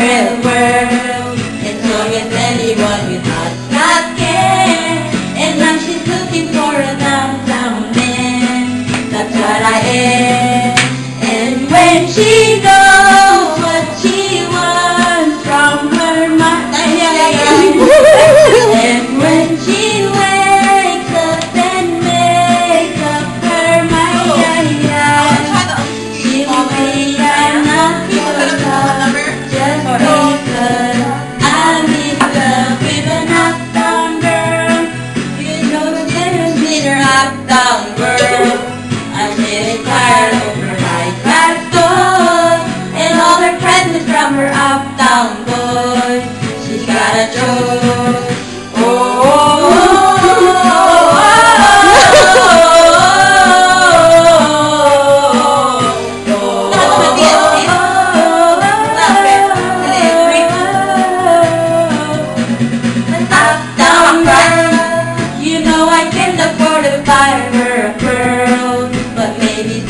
real world. And so is anyone without God care. And now she's looking for a downtown man. That's what I am. And when she knows what she wants from her mind, and when she wakes up and makes up her mind, she'll be I'm not your love, just because I'm in love with an uptown girl. You know the difference in her uptown girl. I'm getting tired of her high class toy and all her presents from her uptown boy. She's got a choice.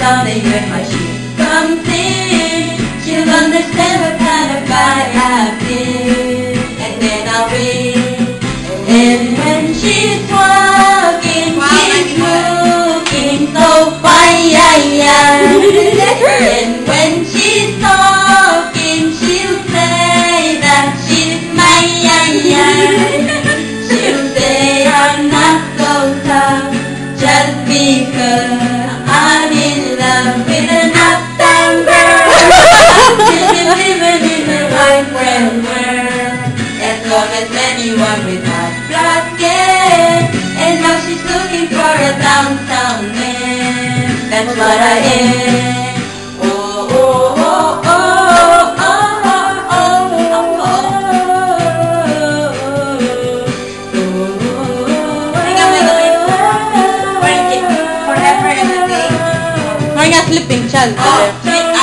Someday when my ship comes in, she'll understand what kind of guy I've been. And then I'll read. And when she's walking, she's looking so fine. And when she's talking, she'll say that she's mine. She'll say I'm not so tough just because I'm in love with an uptown girl. She's living in the right real world. As long as anyone without blood can. And now she's looking for a downtown man. That's what I am. Oh, oh, oh, oh, oh, oh, Sleeping child. I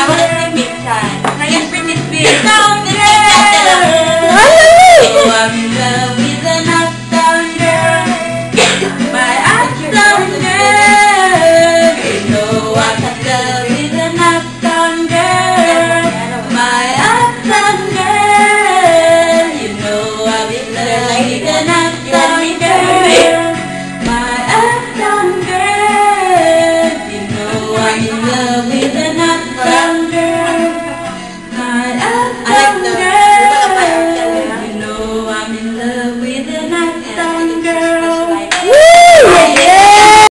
want a sleeping child. Can I get Britney Spears?